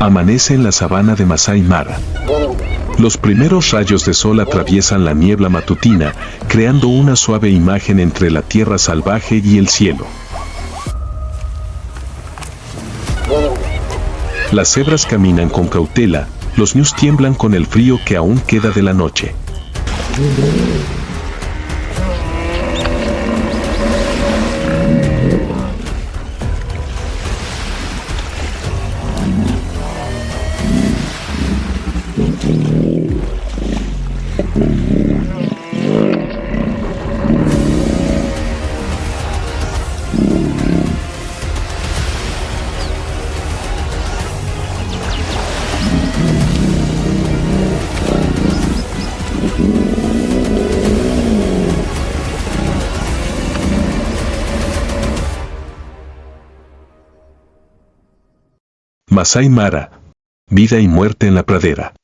Amanece en la sabana de Masai Mara. Los primeros rayos de sol atraviesan la niebla matutina, creando una suave imagen entre la tierra salvaje y el cielo. Las cebras caminan con cautela, los ñus tiemblan con el frío que aún queda de la noche. Masai Mara, vida y muerte en la pradera.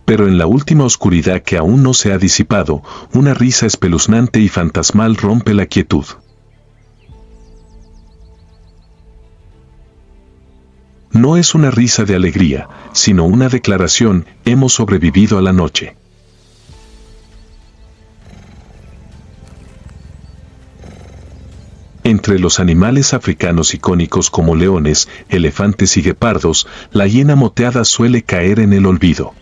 Pero en la última oscuridad que aún no se ha disipado, una risa espeluznante y fantasmal rompe la quietud. No es una risa de alegría, sino una declaración: hemos sobrevivido a la noche. Entre los animales africanos icónicos como leones, elefantes y guepardos, la hiena moteada suele caer en el olvido.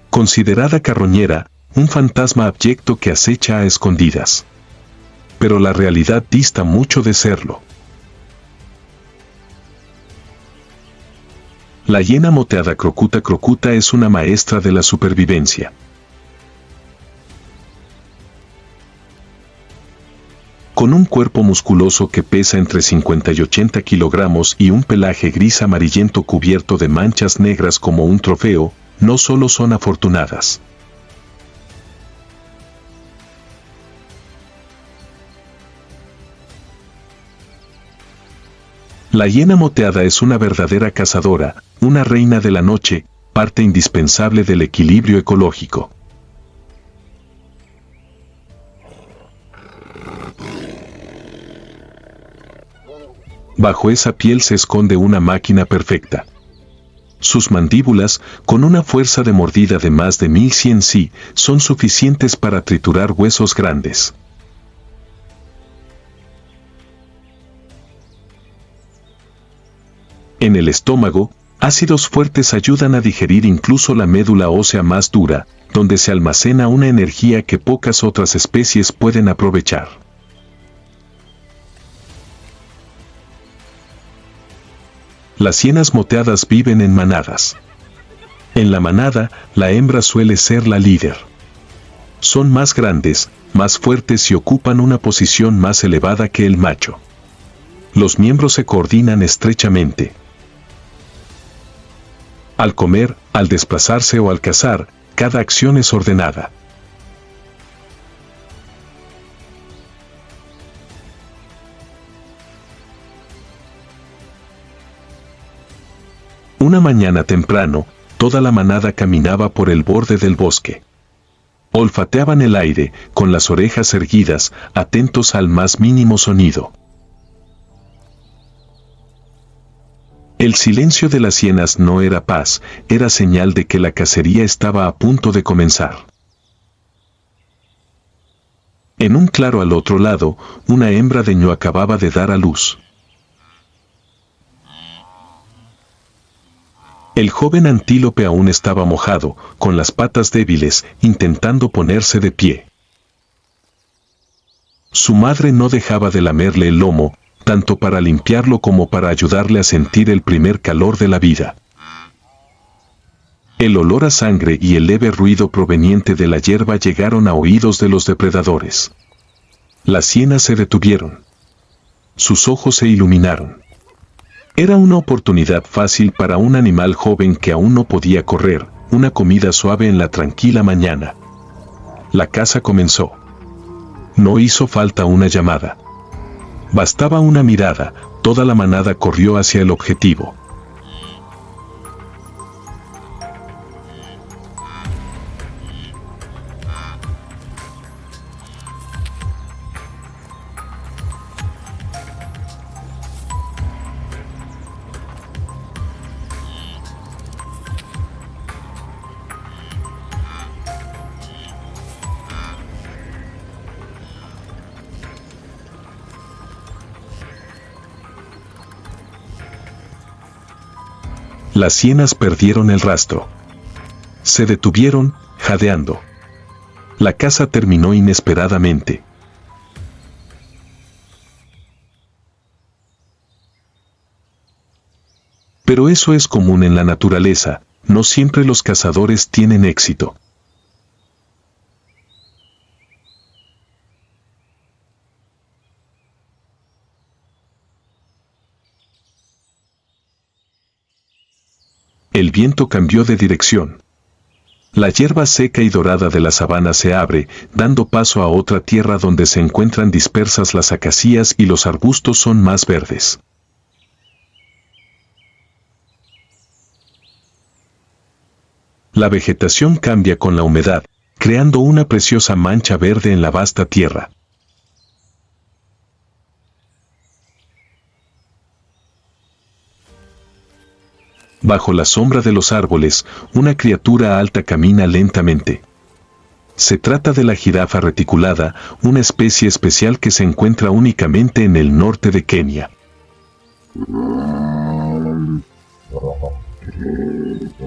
Considerada carroñera, un fantasma abyecto que acecha a escondidas. Pero la realidad dista mucho de serlo. La hiena moteada crocuta crocuta es una maestra de la supervivencia. Con un cuerpo musculoso que pesa entre 50 y 80 kilogramos y un pelaje gris amarillento cubierto de manchas negras como un trofeo, no solo son afortunadas. La hiena moteada es una verdadera cazadora, una reina de la noche, parte indispensable del equilibrio ecológico. Bajo esa piel se esconde una máquina perfecta. Sus mandíbulas, con una fuerza de mordida de más de 1100 sí, son suficientes para triturar huesos grandes. En el estómago, ácidos fuertes ayudan a digerir incluso la médula ósea más dura, donde se almacena una energía que pocas otras especies pueden aprovechar. Las hienas moteadas viven en manadas. En la manada, la hembra suele ser la líder. Son más grandes, más fuertes y ocupan una posición más elevada que el macho. Los miembros se coordinan estrechamente. Al comer, al desplazarse o al cazar, cada acción es ordenada. Una mañana temprano, toda la manada caminaba por el borde del bosque. Olfateaban el aire, con las orejas erguidas, atentos al más mínimo sonido. El silencio de las hienas no era paz, era señal de que la cacería estaba a punto de comenzar. En un claro al otro lado, una hembra de ñu acababa de dar a luz. El joven antílope aún estaba mojado, con las patas débiles, intentando ponerse de pie. Su madre no dejaba de lamerle el lomo, tanto para limpiarlo como para ayudarle a sentir el primer calor de la vida. El olor a sangre y el leve ruido proveniente de la hierba llegaron a oídos de los depredadores. Las hienas se detuvieron. Sus ojos se iluminaron. Era una oportunidad fácil para un animal joven que aún no podía correr, una comida suave en la tranquila mañana. La caza comenzó. No hizo falta una llamada. Bastaba una mirada, toda la manada corrió hacia el objetivo. Las hienas perdieron el rastro. Se detuvieron, jadeando. La caza terminó inesperadamente. Pero eso es común en la naturaleza, no siempre los cazadores tienen éxito. El viento cambió de dirección. La hierba seca y dorada de la sabana se abre, dando paso a otra tierra donde se encuentran dispersas las acacias y los arbustos son más verdes. La vegetación cambia con la humedad, creando una preciosa mancha verde en la vasta tierra. Bajo la sombra de los árboles, una criatura alta camina lentamente. Se trata de la jirafa reticulada, una especie especial que se encuentra únicamente en el norte de Kenia.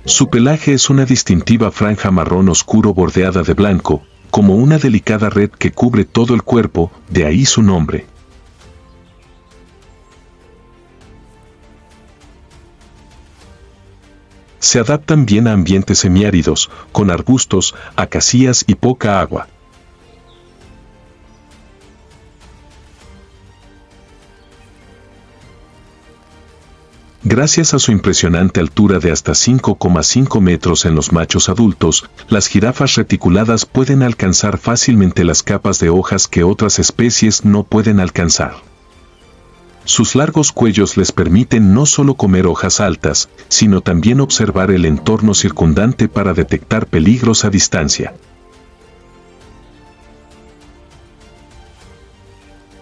Su pelaje es una distintiva franja marrón oscuro bordeada de blanco, como una delicada red que cubre todo el cuerpo, de ahí su nombre. Se adaptan bien a ambientes semiáridos, con arbustos, acacias y poca agua. Gracias a su impresionante altura de hasta 5,5 metros en los machos adultos, las jirafas reticuladas pueden alcanzar fácilmente las capas de hojas que otras especies no pueden alcanzar. Sus largos cuellos les permiten no solo comer hojas altas, sino también observar el entorno circundante para detectar peligros a distancia.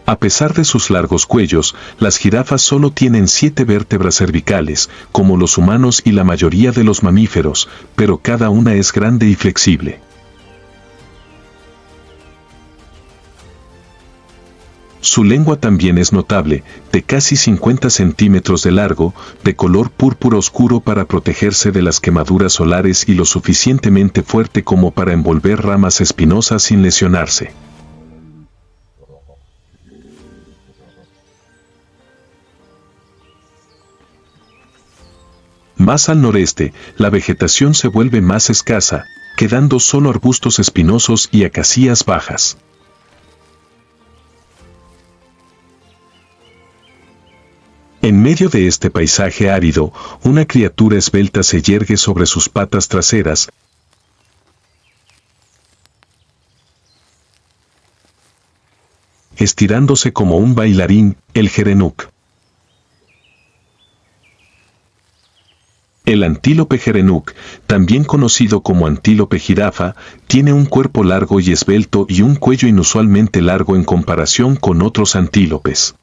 A pesar de sus largos cuellos, las jirafas solo tienen 7 vértebras cervicales, como los humanos y la mayoría de los mamíferos, pero cada una es grande y flexible. Su lengua también es notable, de casi 50 centímetros de largo, de color púrpura oscuro para protegerse de las quemaduras solares y lo suficientemente fuerte como para envolver ramas espinosas sin lesionarse. Más al noreste, la vegetación se vuelve más escasa, quedando solo arbustos espinosos y acacias bajas. En medio de este paisaje árido, una criatura esbelta se yergue sobre sus patas traseras, estirándose como un bailarín, el gerenuk. El antílope gerenuk, también conocido como antílope jirafa, tiene un cuerpo largo y esbelto y un cuello inusualmente largo en comparación con otros antílopes.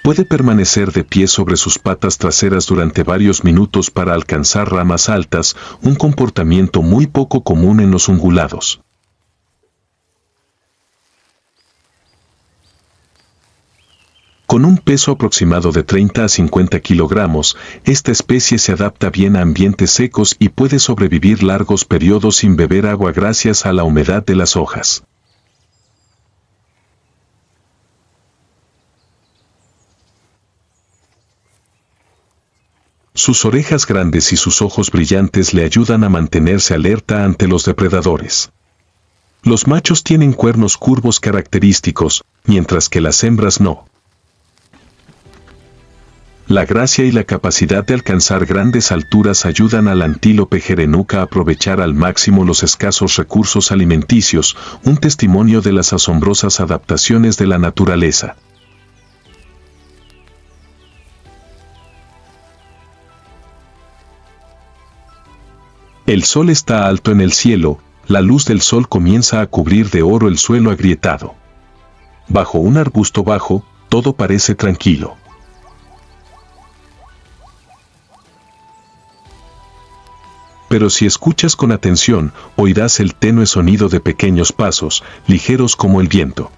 Puede permanecer de pie sobre sus patas traseras durante varios minutos para alcanzar ramas altas, un comportamiento muy poco común en los ungulados. Con un peso aproximado de 30 a 50 kilogramos, esta especie se adapta bien a ambientes secos y puede sobrevivir largos periodos sin beber agua gracias a la humedad de las hojas. Sus orejas grandes y sus ojos brillantes le ayudan a mantenerse alerta ante los depredadores. Los machos tienen cuernos curvos característicos, mientras que las hembras no. La gracia y la capacidad de alcanzar grandes alturas ayudan al antílope gerenuk a aprovechar al máximo los escasos recursos alimenticios, un testimonio de las asombrosas adaptaciones de la naturaleza. El sol está alto en el cielo, la luz del sol comienza a cubrir de oro el suelo agrietado. Bajo un arbusto bajo, todo parece tranquilo. Pero si escuchas con atención, oirás el tenue sonido de pequeños pasos, ligeros como el viento.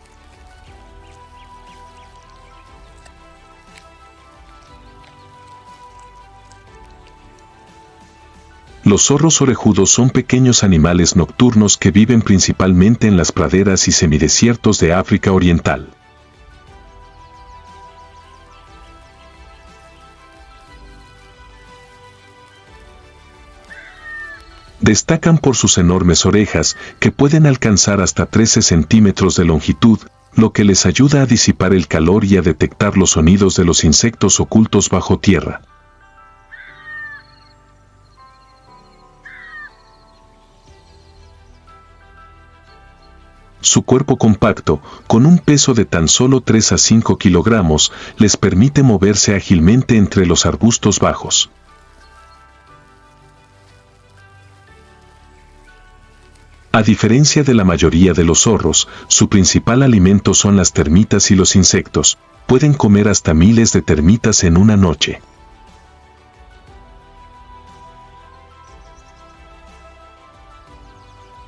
Los zorros orejudos son pequeños animales nocturnos que viven principalmente en las praderas y semidesiertos de África Oriental. Destacan por sus enormes orejas, que pueden alcanzar hasta 13 centímetros de longitud, lo que les ayuda a disipar el calor y a detectar los sonidos de los insectos ocultos bajo tierra. Su cuerpo compacto, con un peso de tan solo 3 a 5 kilogramos, les permite moverse ágilmente entre los arbustos bajos. A diferencia de la mayoría de los zorros, su principal alimento son las termitas y los insectos. Pueden comer hasta miles de termitas en una noche.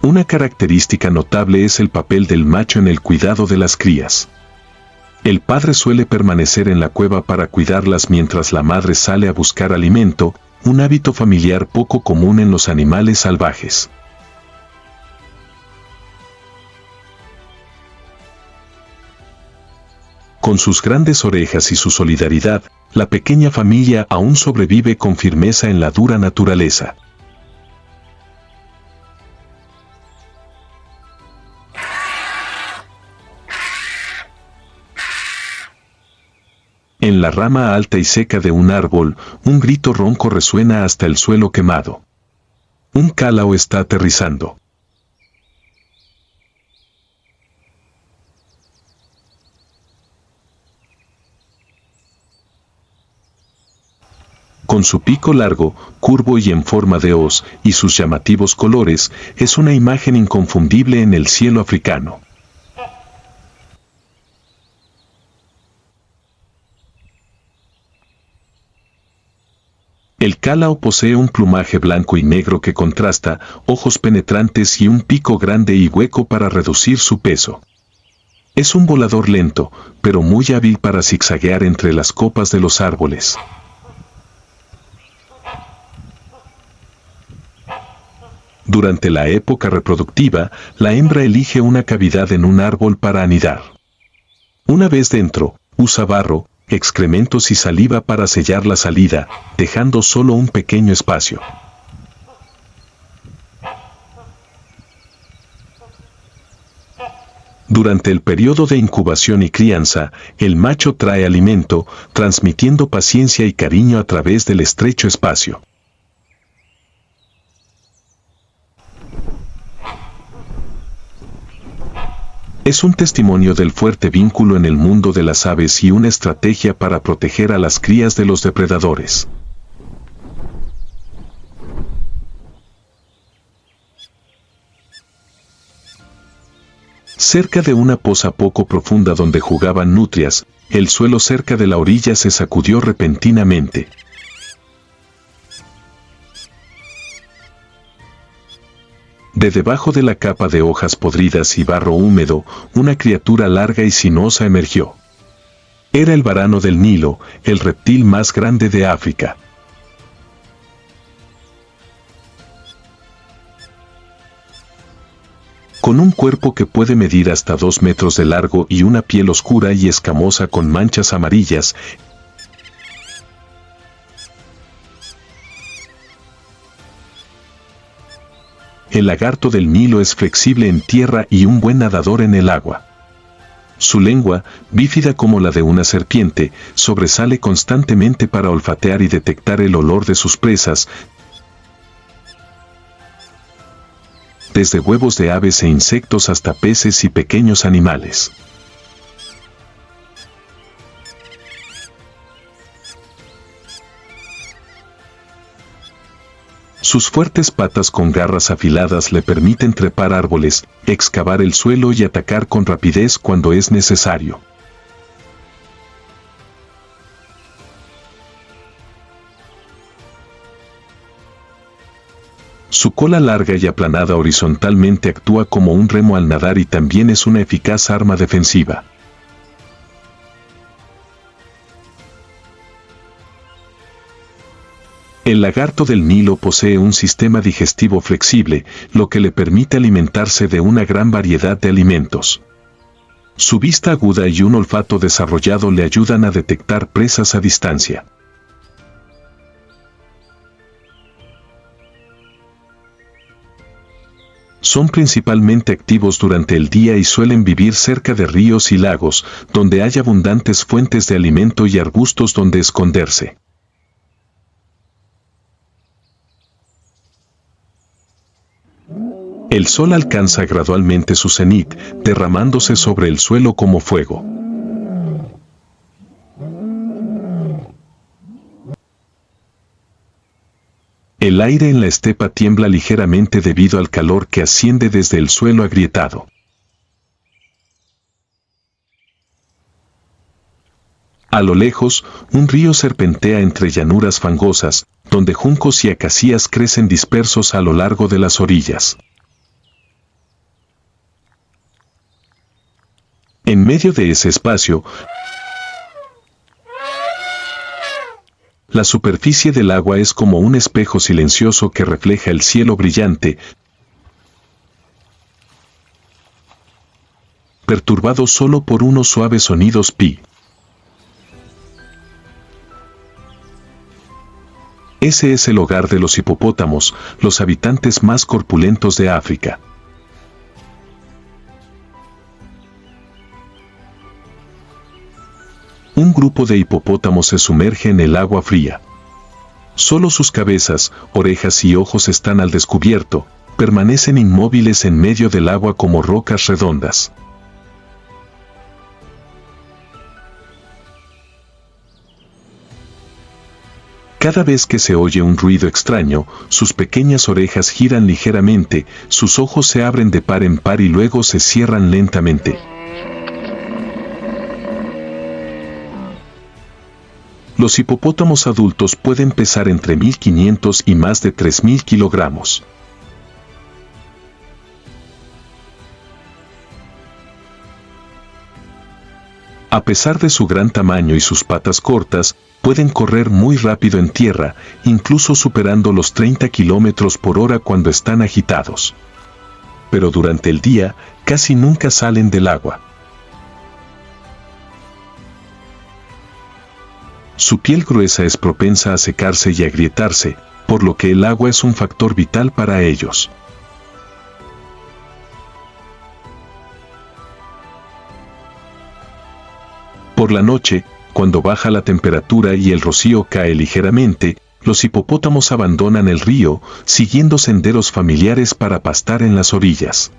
Una característica notable es el papel del macho en el cuidado de las crías. El padre suele permanecer en la cueva para cuidarlas mientras la madre sale a buscar alimento, un hábito familiar poco común en los animales salvajes. Con sus grandes orejas y su solidaridad, la pequeña familia aún sobrevive con firmeza en la dura naturaleza. En la rama alta y seca de un árbol, un grito ronco resuena hasta el suelo quemado. Un cálao está aterrizando. Con su pico largo, curvo y en forma de hoz, y sus llamativos colores, es una imagen inconfundible en el cielo africano. El cálao posee un plumaje blanco y negro que contrasta, ojos penetrantes y un pico grande y hueco para reducir su peso. Es un volador lento, pero muy hábil para zigzaguear entre las copas de los árboles. Durante la época reproductiva, la hembra elige una cavidad en un árbol para anidar. Una vez dentro, usa barro, excrementos y saliva para sellar la salida, dejando solo un pequeño espacio. Durante el periodo de incubación y crianza, el macho trae alimento, transmitiendo paciencia y cariño a través del estrecho espacio. Es un testimonio del fuerte vínculo en el mundo de las aves y una estrategia para proteger a las crías de los depredadores. Cerca de una poza poco profunda donde jugaban nutrias, el suelo cerca de la orilla se sacudió repentinamente. De debajo de la capa de hojas podridas y barro húmedo, una criatura larga y sinuosa emergió. Era el varano del Nilo, el reptil más grande de África. Con un cuerpo que puede medir hasta 2 metros de largo y una piel oscura y escamosa con manchas amarillas, el lagarto del Nilo es flexible en tierra y un buen nadador en el agua. Su lengua, bífida como la de una serpiente, sobresale constantemente para olfatear y detectar el olor de sus presas, desde huevos de aves e insectos hasta peces y pequeños animales. Sus fuertes patas con garras afiladas le permiten trepar árboles, excavar el suelo y atacar con rapidez cuando es necesario. Su cola larga y aplanada horizontalmente actúa como un remo al nadar y también es una eficaz arma defensiva. El lagarto del Nilo posee un sistema digestivo flexible, lo que le permite alimentarse de una gran variedad de alimentos. Su vista aguda y un olfato desarrollado le ayudan a detectar presas a distancia. Son principalmente activos durante el día y suelen vivir cerca de ríos y lagos, donde hay abundantes fuentes de alimento y arbustos donde esconderse. El sol alcanza gradualmente su cenit, derramándose sobre el suelo como fuego. El aire en la estepa tiembla ligeramente debido al calor que asciende desde el suelo agrietado. A lo lejos, un río serpentea entre llanuras fangosas, donde juncos y acacias crecen dispersos a lo largo de las orillas. En medio de ese espacio, la superficie del agua es como un espejo silencioso que refleja el cielo brillante, perturbado solo por unos suaves sonidos pi. Ese es el hogar de los hipopótamos, los habitantes más corpulentos de África. Un grupo de hipopótamos se sumerge en el agua fría. Solo sus cabezas, orejas y ojos están al descubierto, permanecen inmóviles en medio del agua como rocas redondas. Cada vez que se oye un ruido extraño, sus pequeñas orejas giran ligeramente, sus ojos se abren de par en par y luego se cierran lentamente. Los hipopótamos adultos pueden pesar entre 1.500 y más de 3.000 kilogramos. A pesar de su gran tamaño y sus patas cortas, pueden correr muy rápido en tierra, incluso superando los 30 kilómetros por hora cuando están agitados. Pero durante el día, casi nunca salen del agua. Su piel gruesa es propensa a secarse y agrietarse, por lo que el agua es un factor vital para ellos. Por la noche, cuando baja la temperatura y el rocío cae ligeramente, los hipopótamos abandonan el río, siguiendo senderos familiares para pastar en las orillas.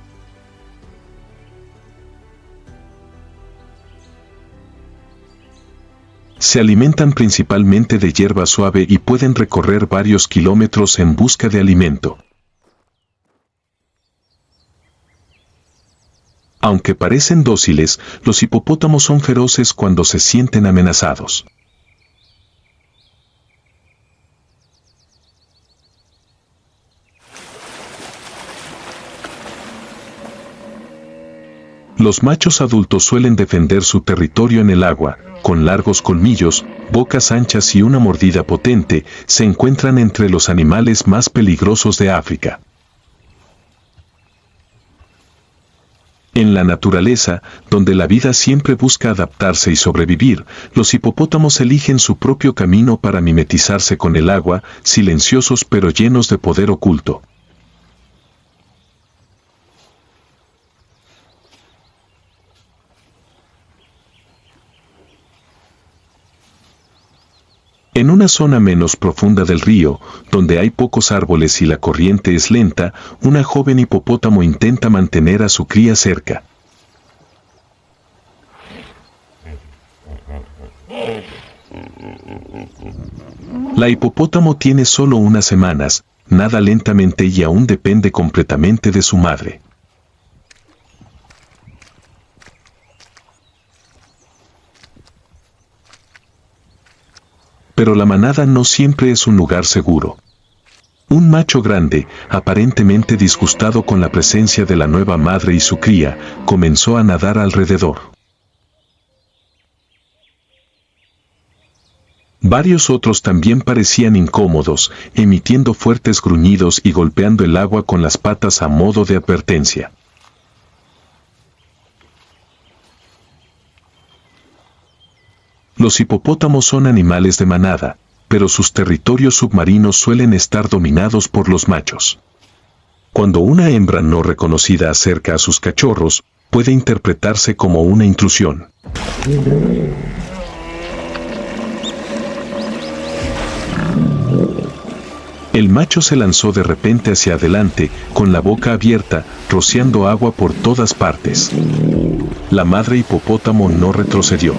Se alimentan principalmente de hierba suave y pueden recorrer varios kilómetros en busca de alimento. Aunque parecen dóciles, los hipopótamos son feroces cuando se sienten amenazados. Los machos adultos suelen defender su territorio en el agua, con largos colmillos, bocas anchas y una mordida potente, se encuentran entre los animales más peligrosos de África. En la naturaleza, donde la vida siempre busca adaptarse y sobrevivir, los hipopótamos eligen su propio camino para mimetizarse con el agua, silenciosos pero llenos de poder oculto. En una zona menos profunda del río, donde hay pocos árboles y la corriente es lenta, una joven hipopótamo intenta mantener a su cría cerca. La hipopótamo tiene solo unas semanas, nada lentamente y aún depende completamente de su madre. Pero la manada no siempre es un lugar seguro. Un macho grande, aparentemente disgustado con la presencia de la nueva madre y su cría, comenzó a nadar alrededor. Varios otros también parecían incómodos, emitiendo fuertes gruñidos y golpeando el agua con las patas a modo de advertencia. Los hipopótamos son animales de manada, pero sus territorios submarinos suelen estar dominados por los machos. Cuando una hembra no reconocida acerca a sus cachorros, puede interpretarse como una intrusión. El macho se lanzó de repente hacia adelante, con la boca abierta, rociando agua por todas partes. La madre hipopótamo no retrocedió.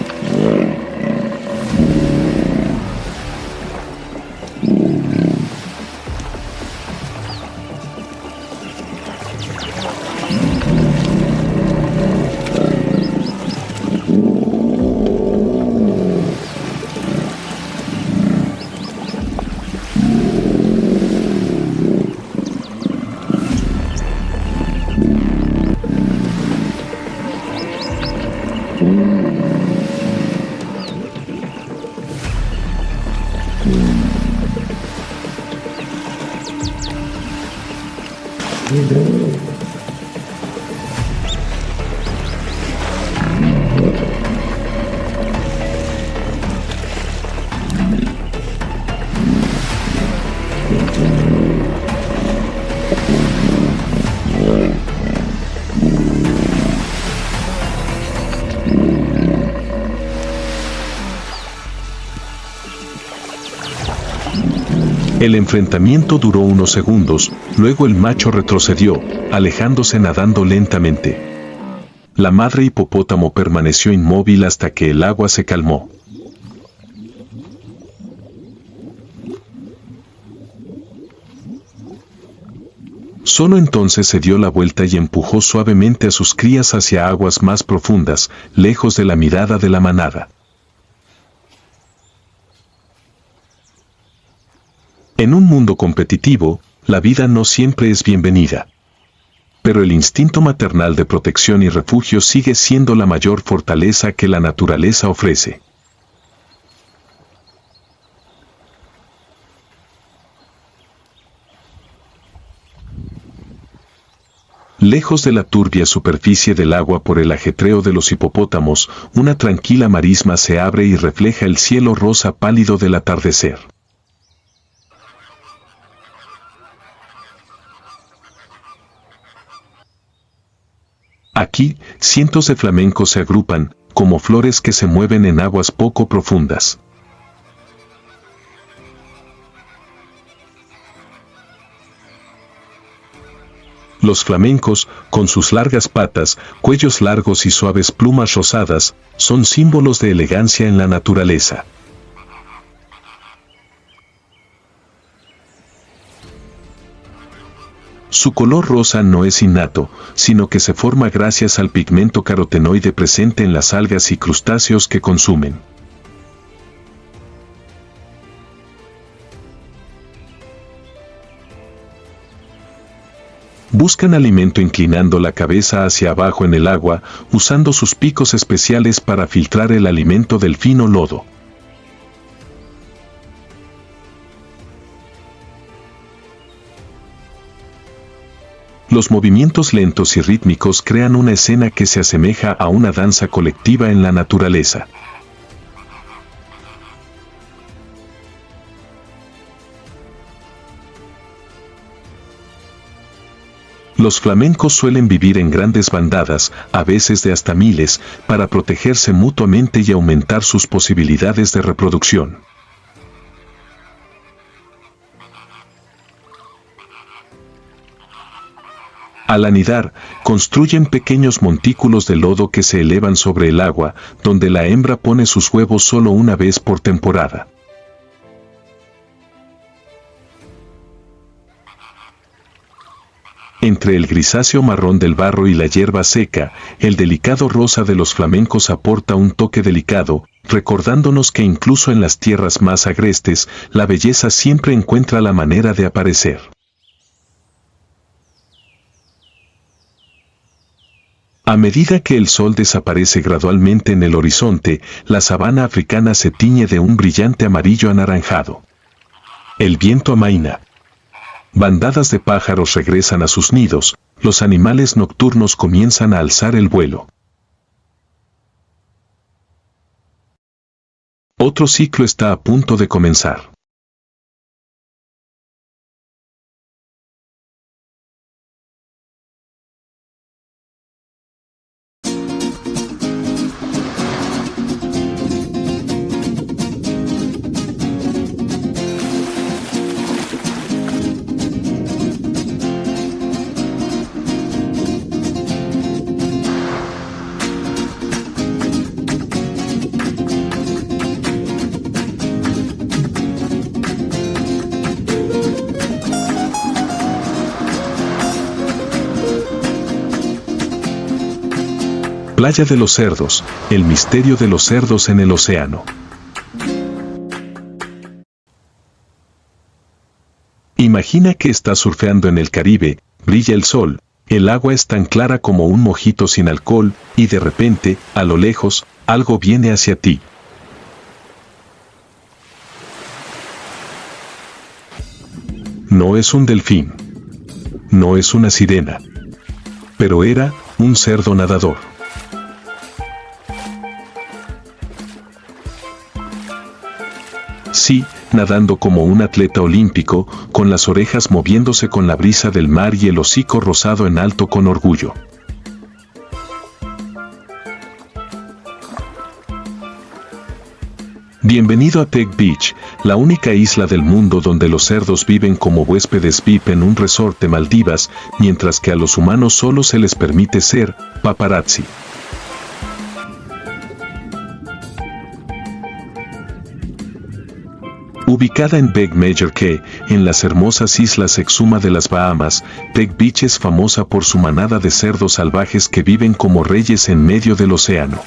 El enfrentamiento duró unos segundos, luego el macho retrocedió, alejándose nadando lentamente. La madre hipopótamo permaneció inmóvil hasta que el agua se calmó. Solo entonces se dio la vuelta y empujó suavemente a sus crías hacia aguas más profundas, lejos de la mirada de la manada. En un mundo competitivo, la vida no siempre es bienvenida. Pero el instinto maternal de protección y refugio sigue siendo la mayor fortaleza que la naturaleza ofrece. Lejos de la turbia superficie del agua por el ajetreo de los hipopótamos, una tranquila marisma se abre y refleja el cielo rosa pálido del atardecer. Aquí, cientos de flamencos se agrupan, como flores que se mueven en aguas poco profundas. Los flamencos, con sus largas patas, cuellos largos y suaves plumas rosadas, son símbolos de elegancia en la naturaleza. Su color rosa no es innato, sino que se forma gracias al pigmento carotenoide presente en las algas y crustáceos que consumen. Buscan alimento inclinando la cabeza hacia abajo en el agua, usando sus picos especiales para filtrar el alimento del fino lodo. Los movimientos lentos y rítmicos crean una escena que se asemeja a una danza colectiva en la naturaleza. Los flamencos suelen vivir en grandes bandadas, a veces de hasta miles, para protegerse mutuamente y aumentar sus posibilidades de reproducción. Al anidar, construyen pequeños montículos de lodo que se elevan sobre el agua, donde la hembra pone sus huevos solo una vez por temporada. Entre el grisáceo marrón del barro y la hierba seca, el delicado rosa de los flamencos aporta un toque delicado, recordándonos que incluso en las tierras más agrestes, la belleza siempre encuentra la manera de aparecer. A medida que el sol desaparece gradualmente en el horizonte, la sabana africana se tiñe de un brillante amarillo anaranjado. El viento amaina. Bandadas de pájaros regresan a sus nidos, los animales nocturnos comienzan a alzar el vuelo. Otro ciclo está a punto de comenzar. Playa de los cerdos, el misterio de los cerdos en el océano. Imagina que estás surfeando en el Caribe, brilla el sol, el agua es tan clara como un mojito sin alcohol, y de repente, a lo lejos, algo viene hacia ti. No es un delfín. No es una sirena. Pero era un cerdo nadador. Sí, nadando como un atleta olímpico, con las orejas moviéndose con la brisa del mar y el hocico rosado en alto con orgullo. Bienvenido a Peg Beach, la única isla del mundo donde los cerdos viven como huéspedes VIP en un resort de Maldivas, mientras que a los humanos solo se les permite ser paparazzi. Ubicada en Peg Major Key, en las hermosas islas Exuma de las Bahamas, Peg Beach es famosa por su manada de cerdos salvajes que viven como reyes en medio del océano.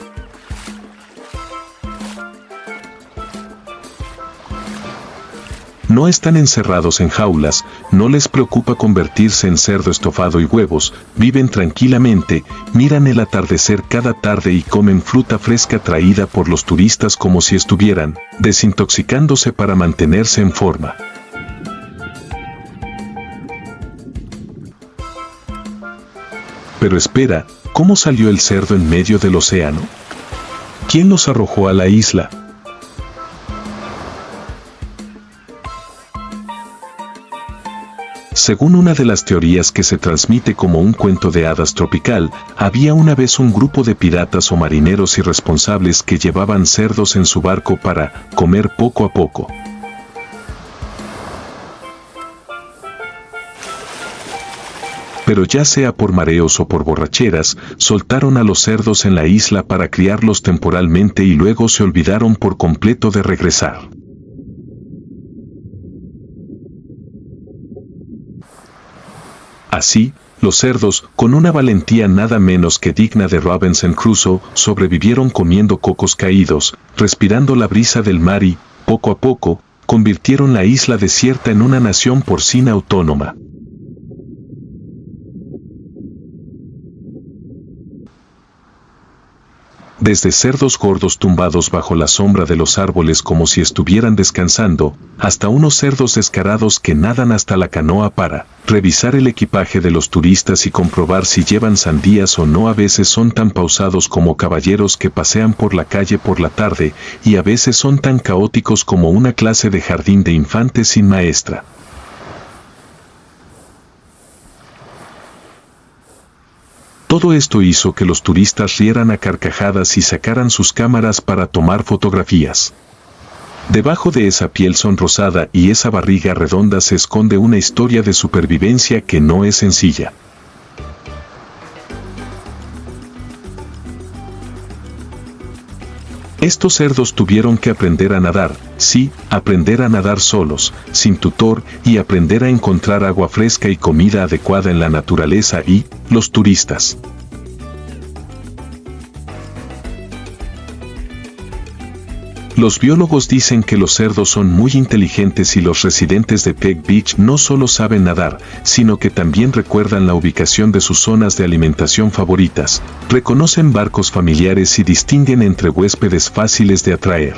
No están encerrados en jaulas, no les preocupa convertirse en cerdo estofado y huevos, viven tranquilamente, miran el atardecer cada tarde y comen fruta fresca traída por los turistas como si estuvieran desintoxicándose para mantenerse en forma. Pero espera, ¿cómo salió el cerdo en medio del océano? ¿Quién los arrojó a la isla? Según una de las teorías que se transmite como un cuento de hadas tropical, había una vez un grupo de piratas o marineros irresponsables que llevaban cerdos en su barco para comer poco a poco. Pero ya sea por mareos o por borracheras, soltaron a los cerdos en la isla para criarlos temporalmente y luego se olvidaron por completo de regresar. Así, los cerdos, con una valentía nada menos que digna de Robinson Crusoe, sobrevivieron comiendo cocos caídos, respirando la brisa del mar y, poco a poco, convirtieron la isla desierta en una nación porcina autónoma. Desde cerdos gordos tumbados bajo la sombra de los árboles como si estuvieran descansando, hasta unos cerdos descarados que nadan hasta la canoa para revisar el equipaje de los turistas y comprobar si llevan sandías o no. A veces son tan pausados como caballeros que pasean por la calle por la tarde, y a veces son tan caóticos como una clase de jardín de infantes sin maestra. Todo esto hizo que los turistas rieran a carcajadas y sacaran sus cámaras para tomar fotografías. Debajo de esa piel sonrosada y esa barriga redonda se esconde una historia de supervivencia que no es sencilla. Estos cerdos tuvieron que aprender a nadar, sí, aprender a nadar solos, sin tutor, y aprender a encontrar agua fresca y comida adecuada en la naturaleza y los turistas. Los biólogos dicen que los cerdos son muy inteligentes y los residentes de Peg Beach no solo saben nadar, sino que también recuerdan la ubicación de sus zonas de alimentación favoritas, reconocen barcos familiares y distinguen entre huéspedes fáciles de atraer.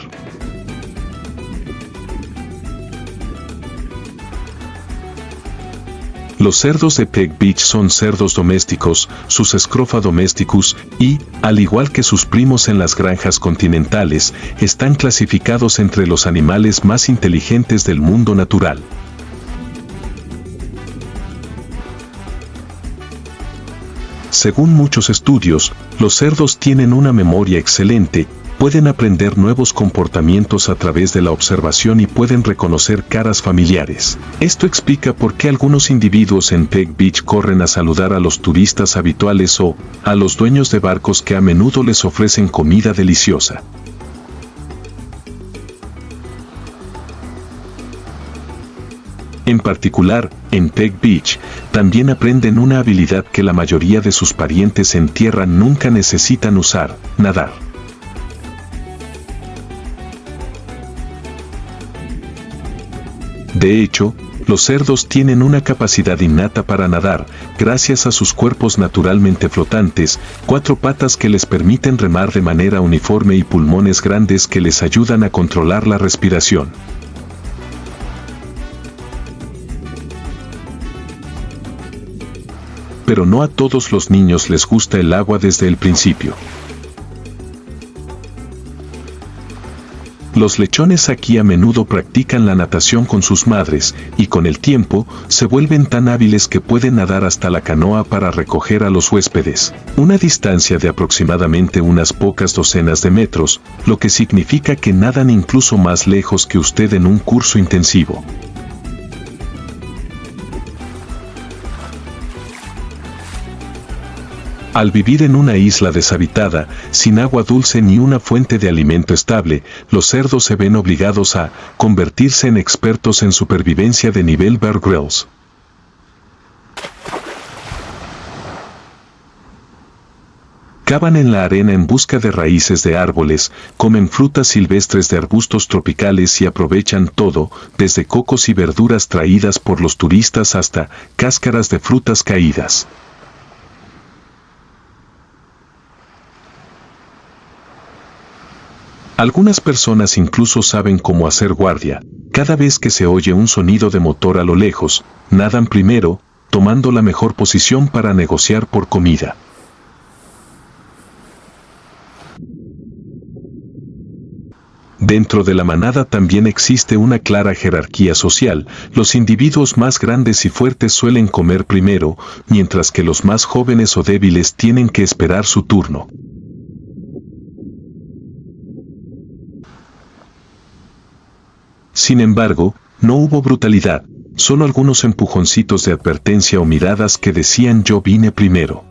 Los cerdos de Peg Beach son cerdos domésticos, sus Scrofa domesticus, y, al igual que sus primos en las granjas continentales, están clasificados entre los animales más inteligentes del mundo natural. Según muchos estudios, los cerdos tienen una memoria excelente, pueden aprender nuevos comportamientos a través de la observación y pueden reconocer caras familiares. Esto explica por qué algunos individuos en Peg Beach corren a saludar a los turistas habituales o a los dueños de barcos que a menudo les ofrecen comida deliciosa. En particular, en Peg Beach, también aprenden una habilidad que la mayoría de sus parientes en tierra nunca necesitan usar: nadar. De hecho, los cerdos tienen una capacidad innata para nadar, gracias a sus cuerpos naturalmente flotantes, 4 patas que les permiten remar de manera uniforme y pulmones grandes que les ayudan a controlar la respiración. Pero no a todos los niños les gusta el agua desde el principio. Los lechones aquí a menudo practican la natación con sus madres, y con el tiempo, se vuelven tan hábiles que pueden nadar hasta la canoa para recoger a los huéspedes, una distancia de aproximadamente unas pocas docenas de metros, lo que significa que nadan incluso más lejos que usted en un curso intensivo. Al vivir en una isla deshabitada, sin agua dulce ni una fuente de alimento estable, los cerdos se ven obligados a convertirse en expertos en supervivencia de nivel Bear Grylls. Cavan en la arena en busca de raíces de árboles, comen frutas silvestres de arbustos tropicales y aprovechan todo, desde cocos y verduras traídas por los turistas hasta cáscaras de frutas caídas. Algunas personas incluso saben cómo hacer guardia. Cada vez que se oye un sonido de motor a lo lejos, nadan primero, tomando la mejor posición para negociar por comida. Dentro de la manada también existe una clara jerarquía social. Los individuos más grandes y fuertes suelen comer primero, mientras que los más jóvenes o débiles tienen que esperar su turno. Sin embargo, no hubo brutalidad, solo algunos empujoncitos de advertencia o miradas que decían "yo vine primero".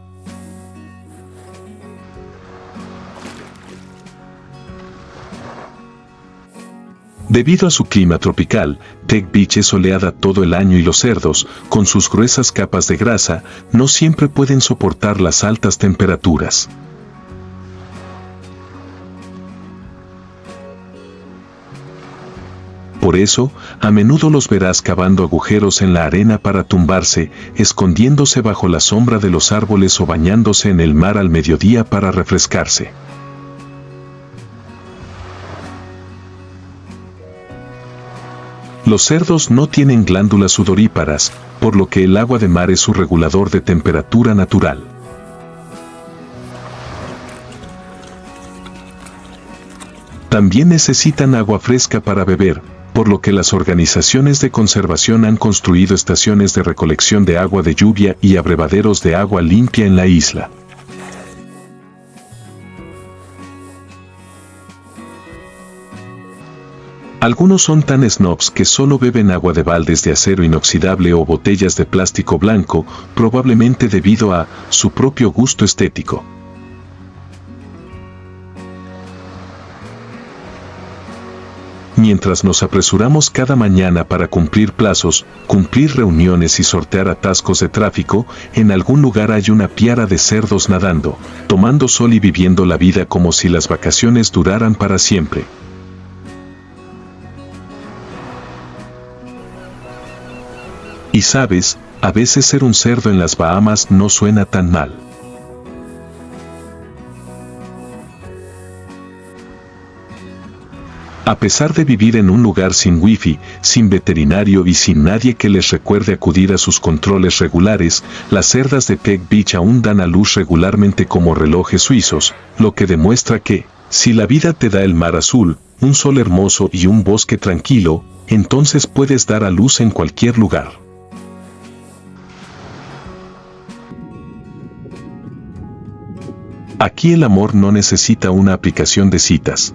Debido a su clima tropical, Peg Beach es soleada todo el año y los cerdos, con sus gruesas capas de grasa, no siempre pueden soportar las altas temperaturas. Por eso, a menudo los verás cavando agujeros en la arena para tumbarse, escondiéndose bajo la sombra de los árboles o bañándose en el mar al mediodía para refrescarse. Los cerdos no tienen glándulas sudoríparas, por lo que el agua de mar es su regulador de temperatura natural. También necesitan agua fresca para beber, por lo que las organizaciones de conservación han construido estaciones de recolección de agua de lluvia y abrevaderos de agua limpia en la isla. Algunos son tan snobs que solo beben agua de baldes de acero inoxidable o botellas de plástico blanco, probablemente debido a su propio gusto estético. Mientras nos apresuramos cada mañana para cumplir plazos, cumplir reuniones y sortear atascos de tráfico, en algún lugar hay una piara de cerdos nadando, tomando sol y viviendo la vida como si las vacaciones duraran para siempre. Y sabes, a veces ser un cerdo en las Bahamas no suena tan mal. A pesar de vivir en un lugar sin wifi, sin veterinario y sin nadie que les recuerde acudir a sus controles regulares, las cerdas de Peg Beach aún dan a luz regularmente como relojes suizos, lo que demuestra que, si la vida te da el mar azul, un sol hermoso y un bosque tranquilo, entonces puedes dar a luz en cualquier lugar. Aquí el amor no necesita una aplicación de citas.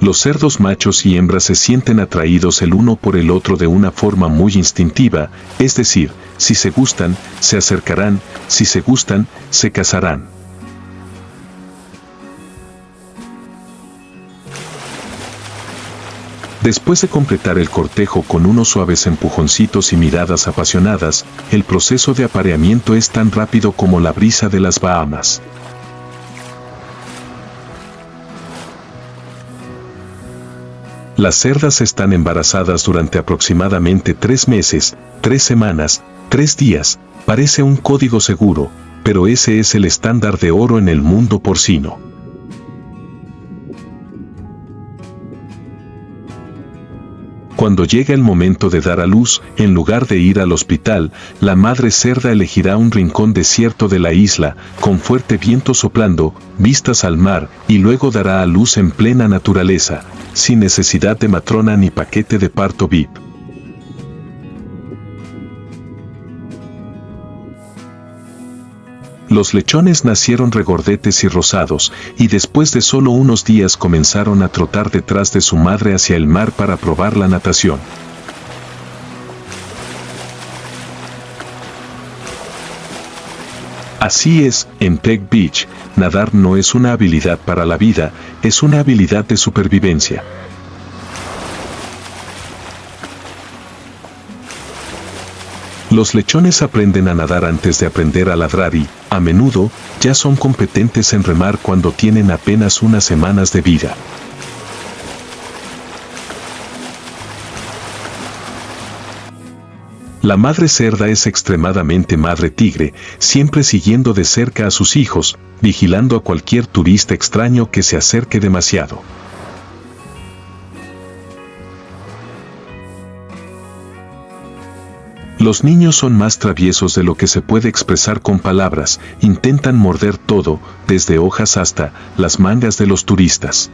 Los cerdos machos y hembras se sienten atraídos el uno por el otro de una forma muy instintiva, es decir, si se gustan, se acercarán, si se gustan, se casarán. Después de completar el cortejo con unos suaves empujoncitos y miradas apasionadas, el proceso de apareamiento es tan rápido como la brisa de las Bahamas. Las cerdas están embarazadas durante aproximadamente 3 meses, 3 semanas, 3 días, parece un código seguro, pero ese es el estándar de oro en el mundo porcino. Cuando llega el momento de dar a luz, en lugar de ir al hospital, la madre cerda elegirá un rincón desierto de la isla, con fuerte viento soplando, vistas al mar, y luego dará a luz en plena naturaleza, sin necesidad de matrona ni paquete de parto VIP. Los lechones nacieron regordetes y rosados, y después de solo unos días comenzaron a trotar detrás de su madre hacia el mar para probar la natación. Así es, en Peg Beach, nadar no es una habilidad para la vida, es una habilidad de supervivencia. Los lechones aprenden a nadar antes de aprender a ladrar y, a menudo, ya son competentes en remar cuando tienen apenas unas semanas de vida. La madre cerda es extremadamente madre tigre, siempre siguiendo de cerca a sus hijos, vigilando a cualquier turista extraño que se acerque demasiado. Los niños son más traviesos de lo que se puede expresar con palabras, intentan morder todo, desde hojas hasta las mangas de los turistas.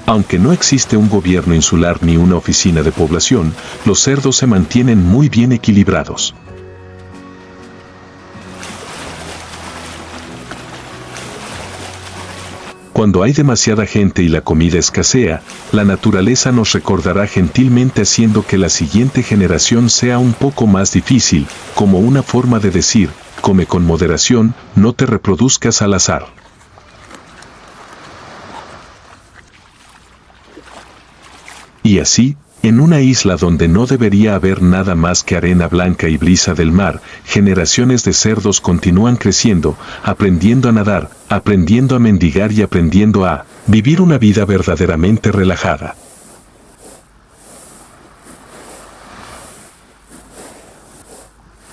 Aunque no existe un gobierno insular ni una oficina de población, los cerdos se mantienen muy bien equilibrados. Cuando hay demasiada gente y la comida escasea, la naturaleza nos recordará gentilmente haciendo que la siguiente generación sea un poco más difícil, como una forma de decir, come con moderación, no te reproduzcas al azar. Y así, en una isla donde no debería haber nada más que arena blanca y brisa del mar, generaciones de cerdos continúan creciendo, aprendiendo a nadar, aprendiendo a mendigar y aprendiendo a vivir una vida verdaderamente relajada.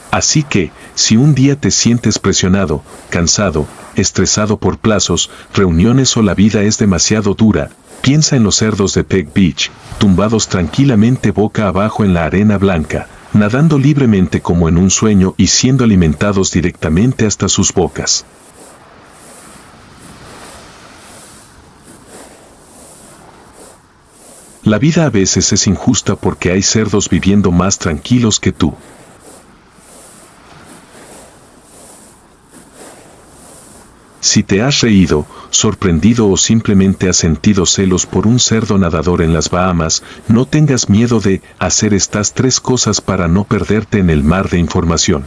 Así que, si un día te sientes presionado, cansado, estresado por plazos, reuniones o la vida es demasiado dura, piensa en los cerdos de Peg Beach, tumbados tranquilamente boca abajo en la arena blanca, nadando libremente como en un sueño y siendo alimentados directamente hasta sus bocas. La vida a veces es injusta porque hay cerdos viviendo más tranquilos que tú. Si te has reído, sorprendido o simplemente has sentido celos por un cerdo nadador en las Bahamas, no tengas miedo de hacer estas 3 cosas para no perderte en el mar de información.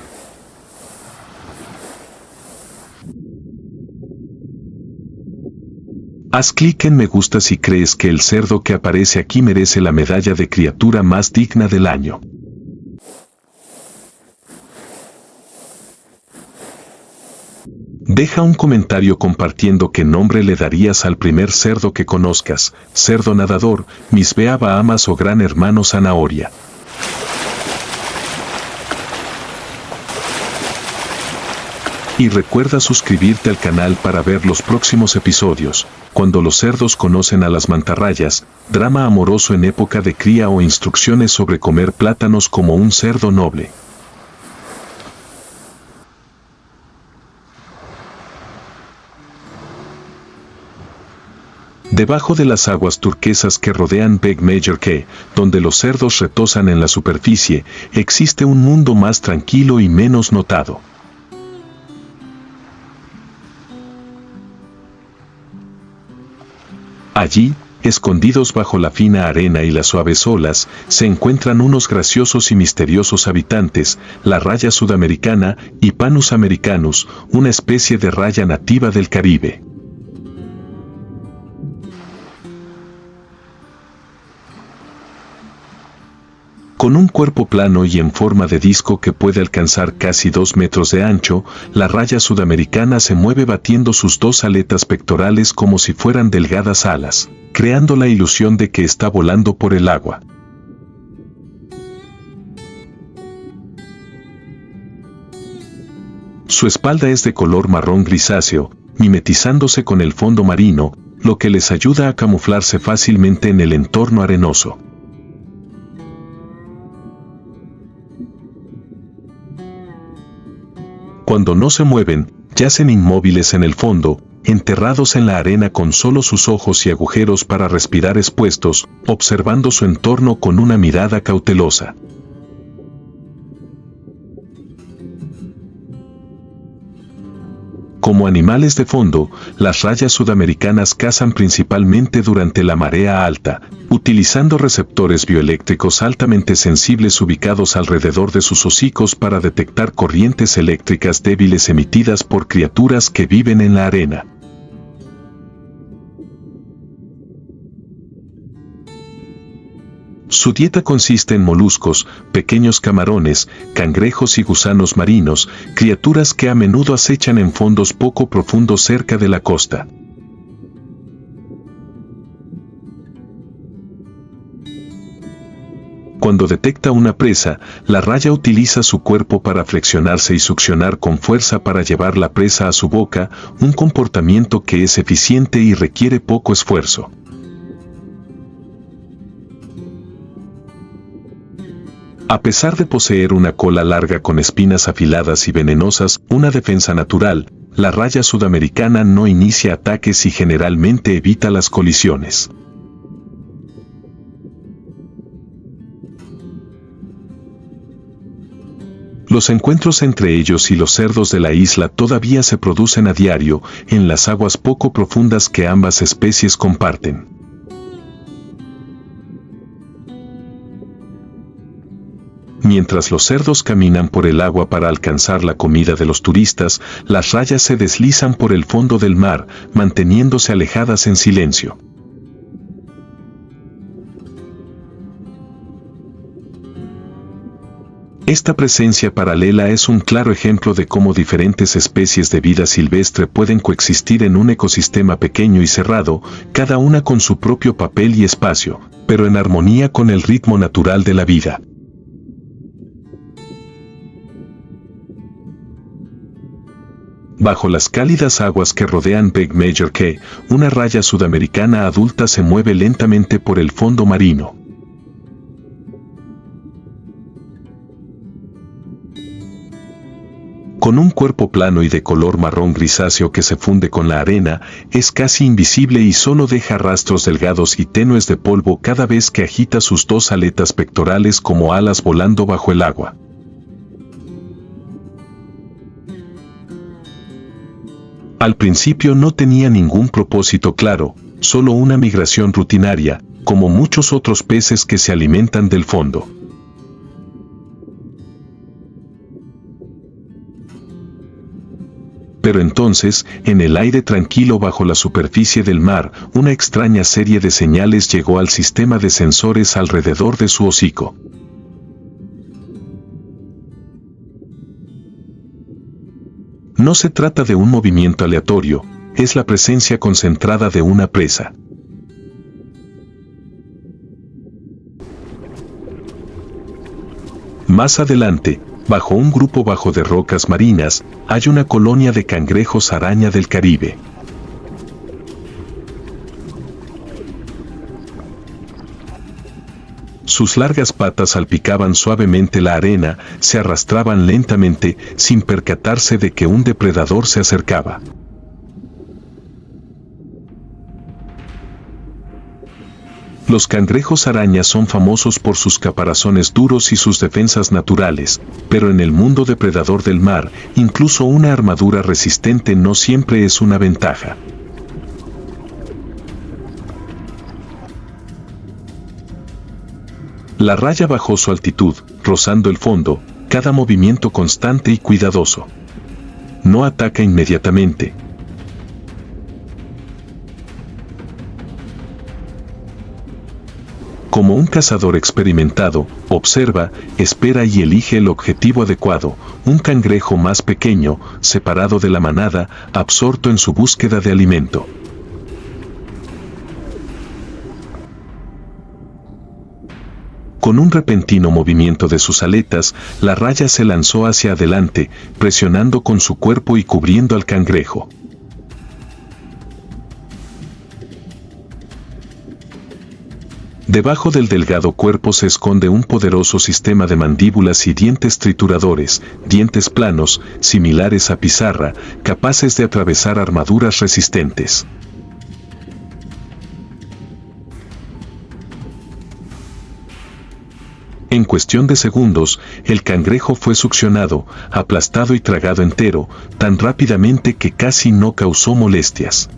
Haz clic en me gusta si crees que el cerdo que aparece aquí merece la medalla de criatura más digna del año. Deja un comentario compartiendo qué nombre le darías al primer cerdo que conozcas, cerdo nadador, Miss Bea Bahamas o gran hermano zanahoria. Y recuerda suscribirte al canal para ver los próximos episodios, cuando los cerdos conocen a las mantarrayas, drama amoroso en época de cría o instrucciones sobre comer plátanos como un cerdo noble. Debajo de las aguas turquesas que rodean Big Major Key, donde los cerdos retosan en la superficie, existe un mundo más tranquilo y menos notado. Allí, escondidos bajo la fina arena y las suaves olas, se encuentran unos graciosos y misteriosos habitantes, la raya sudamericana y Panus americanus, una especie de raya nativa del Caribe. Con un cuerpo plano y en forma de disco que puede alcanzar casi 2 metros de ancho, la raya sudamericana se mueve batiendo sus dos aletas pectorales como si fueran delgadas alas, creando la ilusión de que está volando por el agua. Su espalda es de color marrón grisáceo, mimetizándose con el fondo marino, lo que les ayuda a camuflarse fácilmente en el entorno arenoso. Cuando no se mueven, yacen inmóviles en el fondo, enterrados en la arena con solo sus ojos y agujeros para respirar expuestos, observando su entorno con una mirada cautelosa. Como animales de fondo, las rayas sudamericanas cazan principalmente durante la marea alta, utilizando receptores bioeléctricos altamente sensibles ubicados alrededor de sus hocicos para detectar corrientes eléctricas débiles emitidas por criaturas que viven en la arena. Su dieta consiste en moluscos, pequeños camarones, cangrejos y gusanos marinos, criaturas que a menudo acechan en fondos poco profundos cerca de la costa. Cuando detecta una presa, la raya utiliza su cuerpo para flexionarse y succionar con fuerza para llevar la presa a su boca, un comportamiento que es eficiente y requiere poco esfuerzo. A pesar de poseer una cola larga con espinas afiladas y venenosas, una defensa natural, la raya sudamericana no inicia ataques y generalmente evita las colisiones. Los encuentros entre ellos y los cerdos de la isla todavía se producen a diario, en las aguas poco profundas que ambas especies comparten. Mientras los cerdos caminan por el agua para alcanzar la comida de los turistas, las rayas se deslizan por el fondo del mar, manteniéndose alejadas en silencio. Esta presencia paralela es un claro ejemplo de cómo diferentes especies de vida silvestre pueden coexistir en un ecosistema pequeño y cerrado, cada una con su propio papel y espacio, pero en armonía con el ritmo natural de la vida. Bajo las cálidas aguas que rodean Big Major Key, una raya sudamericana adulta se mueve lentamente por el fondo marino. Con un cuerpo plano y de color marrón grisáceo que se funde con la arena, es casi invisible y solo deja rastros delgados y tenues de polvo cada vez que agita sus dos aletas pectorales como alas volando bajo el agua. Al principio no tenía ningún propósito claro, solo una migración rutinaria, como muchos otros peces que se alimentan del fondo. Pero entonces, en el aire tranquilo bajo la superficie del mar, una extraña serie de señales llegó al sistema de sensores alrededor de su hocico. No se trata de un movimiento aleatorio, es la presencia concentrada de una presa. Más adelante, bajo un grupo bajo de rocas marinas, hay una colonia de cangrejos araña del Caribe. Sus largas patas salpicaban suavemente la arena, se arrastraban lentamente, sin percatarse de que un depredador se acercaba. Los cangrejos araña son famosos por sus caparazones duros y sus defensas naturales, pero en el mundo depredador del mar, incluso una armadura resistente no siempre es una ventaja. La raya bajó su altitud, rozando el fondo, cada movimiento constante y cuidadoso. No ataca inmediatamente. Como un cazador experimentado, observa, espera y elige el objetivo adecuado, un cangrejo más pequeño, separado de la manada, absorto en su búsqueda de alimento. Con un repentino movimiento de sus aletas, la raya se lanzó hacia adelante, presionando con su cuerpo y cubriendo al cangrejo. Debajo del delgado cuerpo se esconde un poderoso sistema de mandíbulas y dientes trituradores, dientes planos, similares a pizarra, capaces de atravesar armaduras resistentes. En cuestión de segundos, el cangrejo fue succionado, aplastado y tragado entero, tan rápidamente que casi no causó molestias.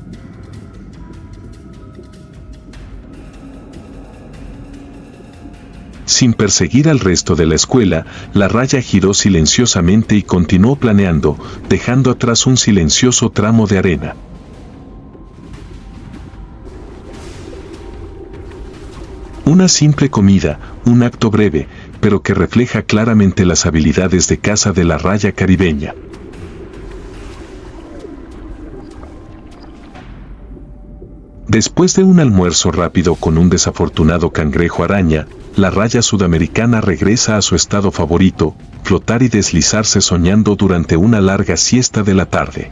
Sin perseguir al resto de la escuela, la raya giró silenciosamente y continuó planeando, dejando atrás un silencioso tramo de arena. Una simple comida, un acto breve, pero que refleja claramente las habilidades de caza de la raya caribeña. Después de un almuerzo rápido con un desafortunado cangrejo araña, la raya sudamericana regresa a su estado favorito, flotar y deslizarse soñando durante una larga siesta de la tarde.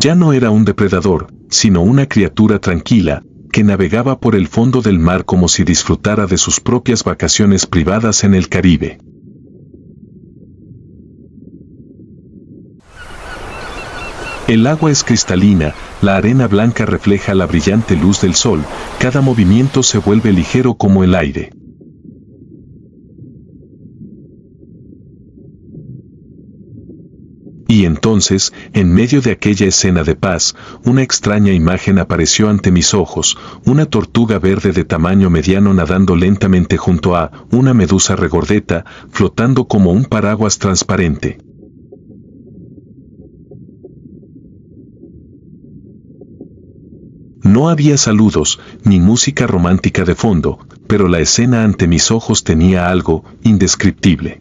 Ya no era un depredador, sino una criatura tranquila, que navegaba por el fondo del mar como si disfrutara de sus propias vacaciones privadas en el Caribe. El agua es cristalina, la arena blanca refleja la brillante luz del sol, cada movimiento se vuelve ligero como el aire. Y entonces, en medio de aquella escena de paz, una extraña imagen apareció ante mis ojos, una tortuga verde de tamaño mediano nadando lentamente junto a una medusa regordeta, flotando como un paraguas transparente. No había saludos, ni música romántica de fondo, pero la escena ante mis ojos tenía algo indescriptible.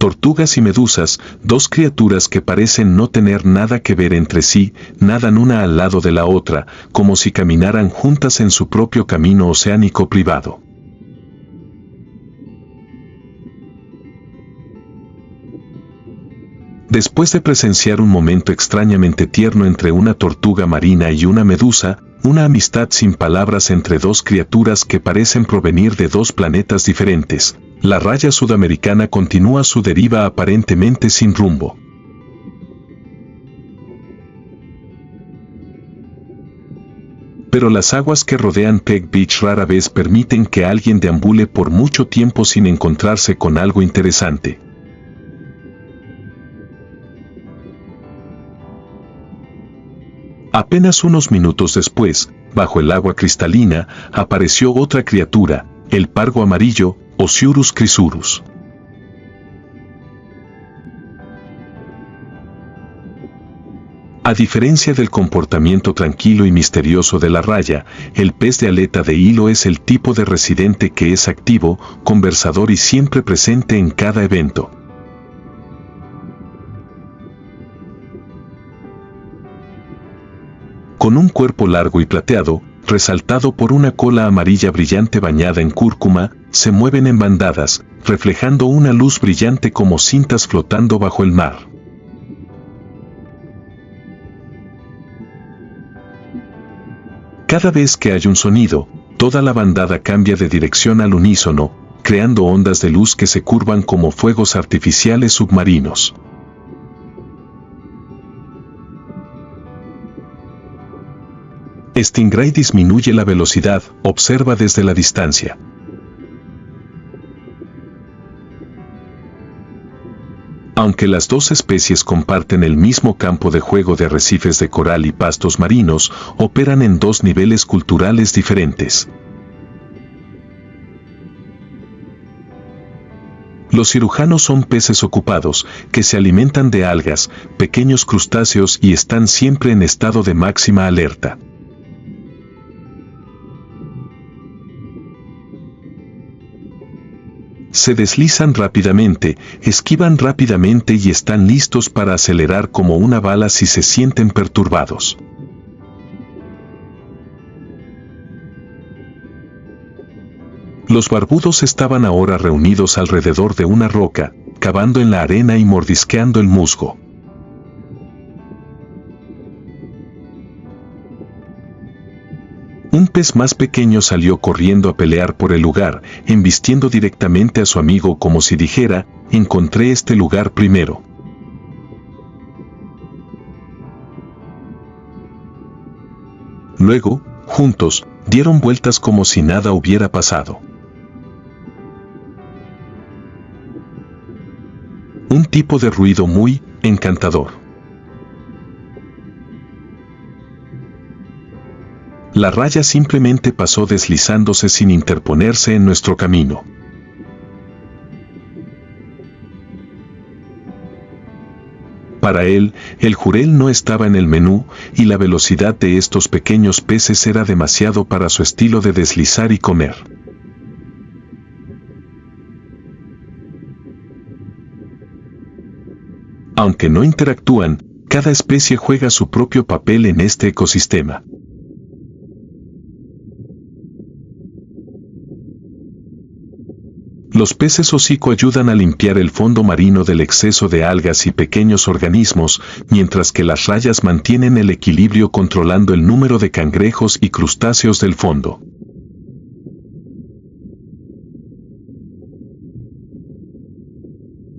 Tortugas y medusas, dos criaturas que parecen no tener nada que ver entre sí, nadan una al lado de la otra, como si caminaran juntas en su propio camino oceánico privado. Después de presenciar un momento extrañamente tierno entre una tortuga marina y una medusa, una amistad sin palabras entre dos criaturas que parecen provenir de dos planetas diferentes, la raya sudamericana continúa su deriva aparentemente sin rumbo. Pero las aguas que rodean Peg Beach rara vez permiten que alguien deambule por mucho tiempo sin encontrarse con algo interesante. Apenas unos minutos después, bajo el agua cristalina, apareció otra criatura, el pargo amarillo, Osiurus crisurus. A diferencia del comportamiento tranquilo y misterioso de la raya, el pez de aleta de hilo es el tipo de residente que es activo, conversador y siempre presente en cada evento. Con un cuerpo largo y plateado, resaltado por una cola amarilla brillante bañada en cúrcuma, se mueven en bandadas, reflejando una luz brillante como cintas flotando bajo el mar. Cada vez que hay un sonido, toda la bandada cambia de dirección al unísono, creando ondas de luz que se curvan como fuegos artificiales submarinos. Stingray disminuye la velocidad, observa desde la distancia. Aunque las dos especies comparten el mismo campo de juego de arrecifes de coral y pastos marinos, operan en dos niveles culturales diferentes. Los cirujanos son peces ocupados, que se alimentan de algas, pequeños crustáceos y están siempre en estado de máxima alerta. Se deslizan rápidamente, esquivan rápidamente y están listos para acelerar como una bala si se sienten perturbados. Los barbudos estaban ahora reunidos alrededor de una roca, cavando en la arena y mordisqueando el musgo. Un pez más pequeño salió corriendo a pelear por el lugar, embistiendo directamente a su amigo como si dijera, encontré este lugar primero. Luego, juntos, dieron vueltas como si nada hubiera pasado. Un tipo de ruido muy encantador. La raya simplemente pasó deslizándose sin interponerse en nuestro camino. Para él, el jurel no estaba en el menú, y la velocidad de estos pequeños peces era demasiado para su estilo de deslizar y comer. Aunque no interactúan, cada especie juega su propio papel en este ecosistema. Los peces hocico ayudan a limpiar el fondo marino del exceso de algas y pequeños organismos, mientras que las rayas mantienen el equilibrio controlando el número de cangrejos y crustáceos del fondo.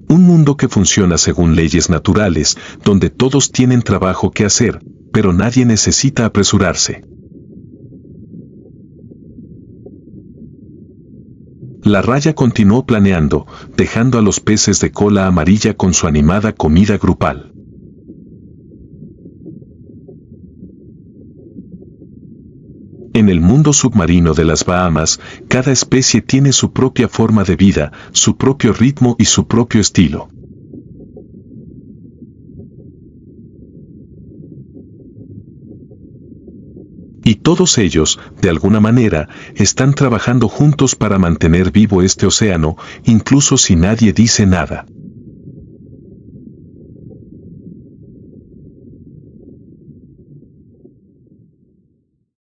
Un mundo que funciona según leyes naturales, donde todos tienen trabajo que hacer, pero nadie necesita apresurarse. La raya continuó planeando, dejando a los peces de cola amarilla con su animada comida grupal. En el mundo submarino de las Bahamas, cada especie tiene su propia forma de vida, su propio ritmo y su propio estilo. Y todos ellos, de alguna manera, están trabajando juntos para mantener vivo este océano, incluso si nadie dice nada.